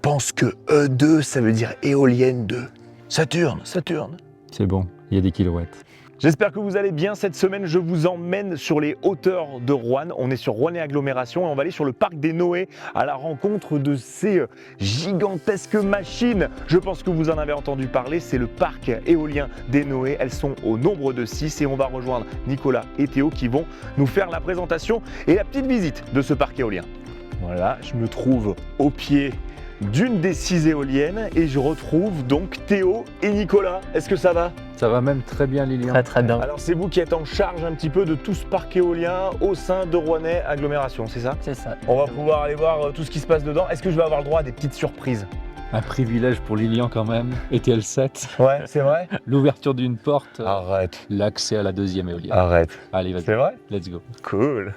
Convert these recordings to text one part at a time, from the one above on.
pense que E2, ça veut dire éolienne 2. Saturne. C'est bon, il y a des kilowatts. J'espère que vous allez bien. Cette semaine, je vous emmène sur les hauteurs de Roanne. On est sur Roanne et Agglomération et on va aller sur le parc des Noé à la rencontre de ces gigantesques machines. Je pense que vous en avez entendu parler. C'est le parc éolien des Noé. Elles sont au nombre de 6 et on va rejoindre Nicolas et Théo qui vont nous faire la présentation et la petite visite de ce parc éolien. Voilà, je me trouve au pied d'une des 6 éoliennes et je retrouve donc Théo et Nicolas. Est-ce que ça va ? Ça va même très bien, Lilian. Très bien. Alors c'est vous qui êtes en charge un petit peu de tout ce parc éolien au sein de Rouennais Agglomération, c'est ça ? C'est ça. On va pouvoir aller voir tout ce qui se passe dedans. Est-ce que je vais avoir le droit à des petites surprises ? Un privilège pour Lilian quand même. ETL 7, Ouais, c'est vrai ? l'ouverture d'une porte, Arrête. l'accès à la deuxième éolienne. Arrête. Allez, vas-y, C'est vrai ? let's go. Cool.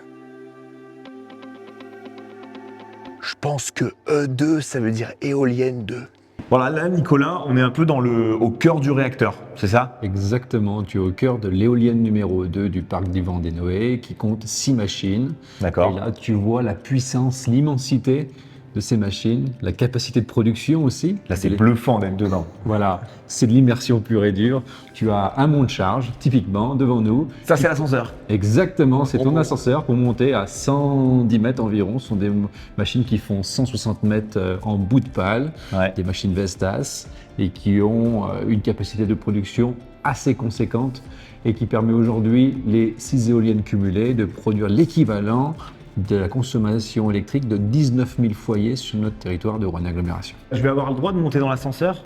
Je pense que E2, ça veut dire éolienne 2. Voilà, là Nicolas, on est un peu au cœur du réacteur, c'est ça ? Exactement, tu es au cœur de l'éolienne numéro 2 du parc des Vents des Noé qui compte 6 machines. D'accord. Et là, tu vois la puissance, l'immensité de ces machines, la capacité de production aussi. Là c'est bluffant d'être dedans. Voilà, c'est de l'immersion pure et dure. Tu as un mont de charge, typiquement, devant nous. Ça c'est l'ascenseur. Exactement, c'est ton Oh. ascenseur pour monter à 110 mètres environ. Ce sont des machines qui font 160 mètres en bout de pale, Ouais. des machines Vestas, et qui ont une capacité de production assez conséquente et qui permet aujourd'hui, les 6 éoliennes cumulées, de produire l'équivalent de la consommation électrique de 19 000 foyers sur notre territoire de Roanne Agglomération. Je vais avoir le droit de monter dans l'ascenseur ?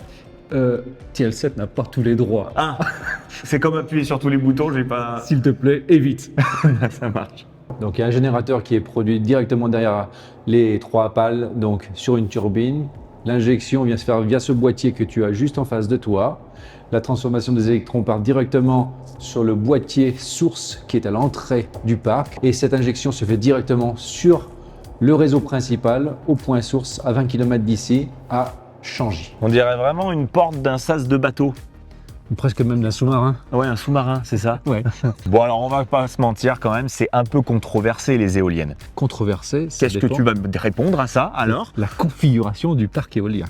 TL7 n'a pas tous les droits. Ah, c'est comme appuyer sur tous les boutons, j'ai pas... S'il te plaît, évite. Ça marche. Donc il y a un générateur qui est produit directement derrière les 3 pales, donc sur une turbine. L'injection vient se faire via ce boîtier que tu as juste en face de toi. La transformation des électrons part directement sur le boîtier source qui est à l'entrée du parc. Et cette injection se fait directement sur le réseau principal au point source à 20 km d'ici à Changy. On dirait vraiment une porte d'un sas de bateau. Presque même d'un sous-marin. Ouais, un sous-marin, c'est ça ? Ouais. Bon alors on va pas se mentir quand même, c'est un peu controversé les éoliennes. Controversé. ça Qu'est-ce que dépend tu vas me répondre à ça alors ? La configuration du parc éolien.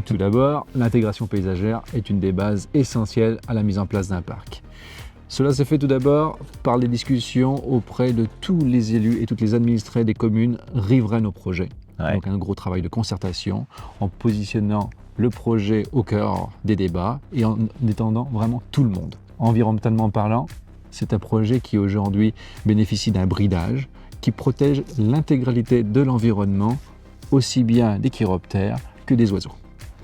Tout d'abord, l'intégration paysagère est une des bases essentielles à la mise en place d'un parc. Cela se fait tout d'abord par les discussions auprès de tous les élus et toutes les administrés des communes riveraines au projet. Ouais. Donc un gros travail de concertation en positionnant le projet au cœur des débats et en étendant vraiment tout le monde. Environnementalement parlant, c'est un projet qui aujourd'hui bénéficie d'un bridage qui protège l'intégralité de l'environnement, aussi bien des chiroptères que des oiseaux.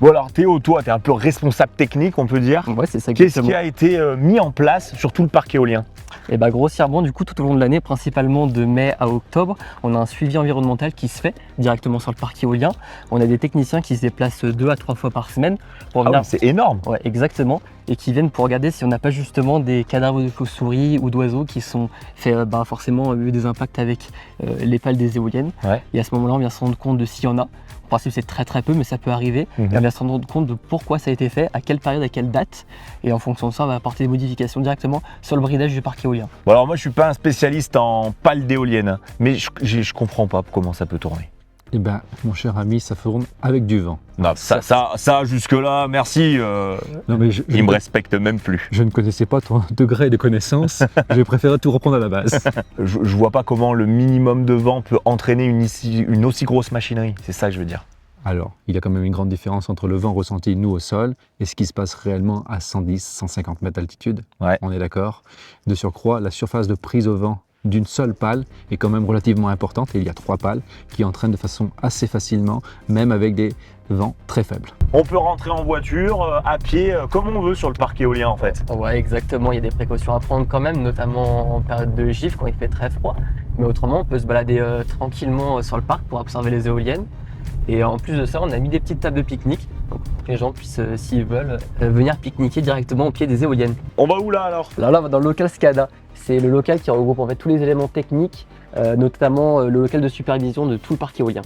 Bon alors Théo, toi tu es un peu responsable technique on peut dire. Ouais, c'est ça. Qu'est-ce exactement. qui a été mis en place sur tout le parc éolien ? Et bah grossièrement, du coup, tout au long de l'année, principalement de mai à octobre, on a un suivi environnemental qui se fait directement sur le parc éolien. On a des techniciens qui se déplacent 2 à 3 fois par semaine pour Ah venir. oui, c'est énorme. Ouais, exactement. Et qui viennent pour regarder si on n'a pas justement des cadavres de chauves-souris ou d'oiseaux qui sont fait forcément eu des impacts avec les pales des éoliennes. Ouais. Et à ce moment-là, on vient se rendre compte de s'il y en a. En principe, c'est très très peu, mais ça peut arriver. Mhm. Et on vient se rendre compte de pourquoi ça a été fait, à quelle période, à quelle date. Et en fonction de ça, on va apporter des modifications directement sur le bridage du parc éolien. Bon alors moi je suis pas un spécialiste en pales d'éoliennes, mais je comprends pas comment ça peut tourner. Eh bien, mon cher ami, ça tourne avec du vent. Non, ça jusque-là, merci, Non, mais il me respecte même plus. je ne connaissais pas ton degré de connaissance. J'ai préféré tout reprendre à la base. Je vois pas comment le minimum de vent peut entraîner une aussi grosse machinerie, c'est ça que je veux dire. Alors, il y a quand même une grande différence entre le vent ressenti, nous, au sol, et ce qui se passe réellement à 110, 150 mètres d'altitude. Ouais. On est d'accord. De surcroît, la surface de prise au vent d'une seule pale est quand même relativement importante, et il y a 3 pales qui entraînent de façon assez facilement, même avec des vents très faibles. On peut rentrer en voiture, à pied, comme on veut sur le parc éolien en fait. Ouais, exactement. Il y a des précautions à prendre quand même, notamment en période de gifle quand il fait très froid. Mais autrement, on peut se balader tranquillement sur le parc pour observer les éoliennes. Et en plus de ça, on a mis des petites tables de pique-nique donc pour que les gens puissent, s'ils veulent, venir pique-niquer directement au pied des éoliennes. On va où là alors ? Alors là, on va dans le local SCADA. C'est le local qui regroupe en fait tous les éléments techniques, notamment le local de supervision de tout le parc éolien.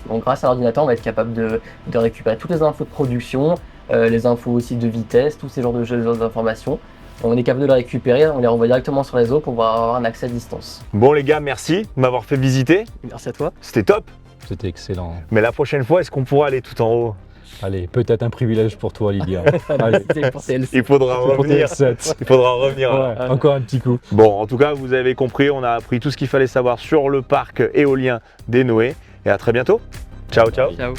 Donc grâce à l'ordinateur, on va être capable de récupérer toutes les infos de production, les infos aussi de vitesse, tous ces genres d'informations. On est capable de les récupérer, on les renvoie directement sur les réseau pour pouvoir avoir un accès à distance. Bon les gars, merci de m'avoir fait visiter, Merci à toi. c'était top. C'était excellent. Mais la prochaine fois, est-ce qu'on pourra aller tout en haut? Allez, peut-être un privilège pour toi, Lydia. Allez, C'est pour TLC. Il faudra c'est pour revenir. TL7. Il faudra revenir. Ouais, encore un petit coup. Bon, en tout cas, vous avez compris, on a appris tout ce qu'il fallait savoir sur le parc éolien des Noé. Et à très bientôt. Ciao, ciao. Ciao.